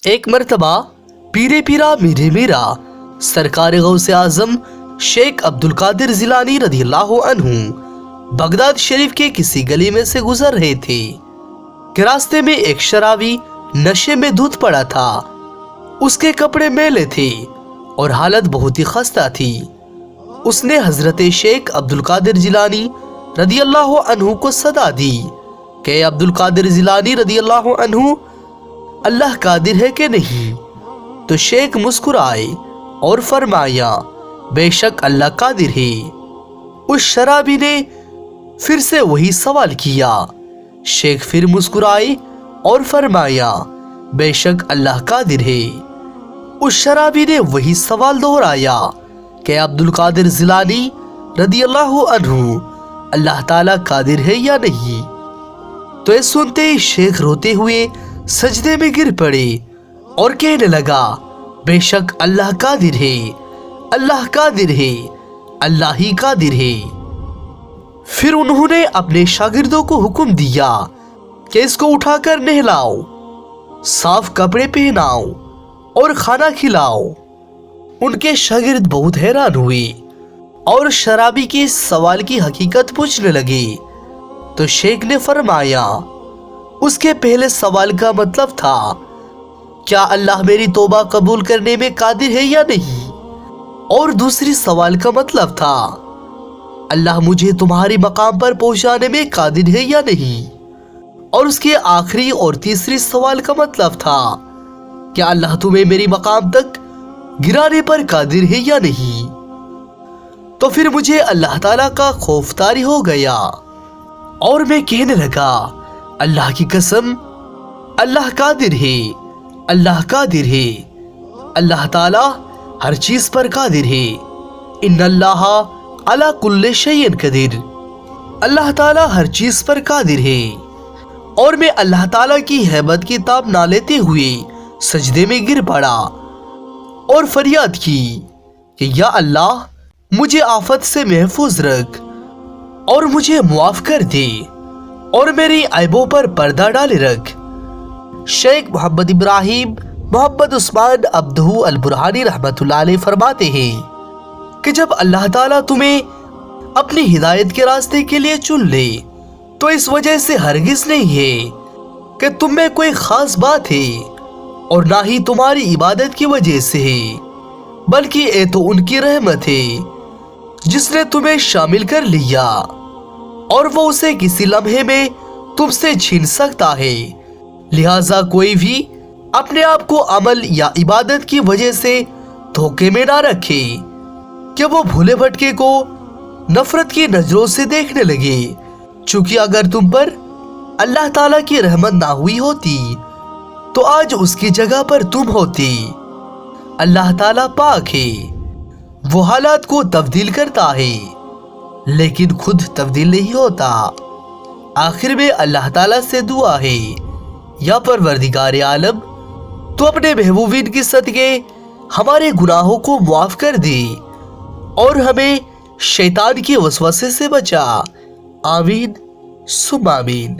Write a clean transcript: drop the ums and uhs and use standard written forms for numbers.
ایک مرتبہ پیرے پیرا میرے میرا سرکار غوث اعظم شیخ عبد القادر جیلانی رضی اللہ عنہ بغداد شریف کے کسی گلی میں سے گزر رہے تھے کہ راستے میں ایک شرابی نشے میں دھت پڑا تھا۔ اس کے کپڑے میلے تھے اور حالت بہت ہی خستہ تھی۔ اس نے حضرت شیخ عبد القادر جیلانی رضی اللہ عنہ کو صدا دی کہ عبد القادر جیلانی رضی اللہ عنہ، اللہ قادر ہے کہ نہیں؟ تو شیخ مسکرائے اور فرمایا بے شک اللہ قادر ہے۔ اس شرابی نے پھر سے وہی سوال کیا۔ شیخ پھر مسکرائے اور فرمایا بے شک اللہ قادر ہے۔ اس شرابی نے وہی سوال دہرایا کہ عبد القادر جیلانی رضی اللہ عنہ، اللہ تعالیٰ قادر ہے یا نہیں؟ تو یہ سنتے ہی شیخ روتے ہوئے سجدے میں گر پڑے اور کہنے لگا بے شک اللہ قادر ہے، اللہ قادر ہے، اللہ ہی قادر ہے۔ پھر انہوں نے اپنے شاگردوں کو حکم دیا کہ اس کو اٹھا کر نہلاؤ، صاف کپڑے پہناؤ اور کھانا کھلاؤ۔ ان کے شاگرد بہت حیران ہوئے اور شرابی کے اس سوال کی حقیقت پوچھنے لگے۔ تو شیخ نے فرمایا اس کے پہلے سوال کا مطلب تھا کیا اللہ میری توبہ قبول کرنے میں قادر ہے یا نہیں، اور دوسری سوال کا مطلب تھا اللہ مجھے تمہاری مقام پر پہنچانے میں قادر ہے یا نہیں، اور اس کے آخری اور تیسری سوال کا مطلب تھا کیا اللہ تمہیں میری مقام تک گرانے پر قادر ہے یا نہیں۔ تو پھر مجھے اللہ تعالیٰ کا خوف طاری ہو گیا اور میں کہنے لگا اللہ کی قسم اللہ قادر ہے، اللہ قادر ہے، اللہ تعالیٰ ہر چیز پر قادر ہے۔ ان اللہ علی کل شیء قدیر، اللہ تعالیٰ ہر چیز پر قادر ہے۔ اور میں اللہ تعالیٰ کی ہیبت کی تاب نہ لیتے ہوئے سجدے میں گر پڑا اور فریاد کی کہ یا اللہ مجھے آفت سے محفوظ رکھ اور مجھے معاف کر دے اور میری عیبوں پر پردہ ڈالے رکھ۔ شیخ محمد ابراہیم محمد عثمان عبدہ البرہانی رحمۃ اللہ علیہ فرماتے ہیں کہ جب اللہ تعالیٰ تمہیں اپنی ہدایت کے راستے کے لیے چن لے تو اس وجہ سے ہرگز نہیں ہے کہ تم میں کوئی خاص بات ہے اور نہ ہی تمہاری عبادت کی وجہ سے ہے، بلکہ یہ تو ان کی رحمت ہے جس نے تمہیں شامل کر لیا اور وہ اسے کسی لمحے میں تم سے چھین سکتا ہے۔ لہٰذا کوئی بھی اپنے آپ کو عمل یا عبادت کی وجہ سے دھوکے میں نہ رکھے کہ وہ بھولے بھٹکے کو نفرت کی نظروں سے دیکھنے لگے، چونکہ اگر تم پر اللہ تعالیٰ کی رحمت نہ ہوئی ہوتی تو آج اس کی جگہ پر تم ہوتے۔ اللہ تعالیٰ پاک ہے، وہ حالات کو تبدیل کرتا ہے لیکن خود تبدیل نہیں ہوتا۔ آخر میں اللہ تعالیٰ سے دعا ہے یا پروردگار عالم تو اپنے محبوبین کی صدقے ہمارے گناہوں کو معاف کر دے اور ہمیں شیطان کی وسوسے سے بچا۔ آمین ثم آمین۔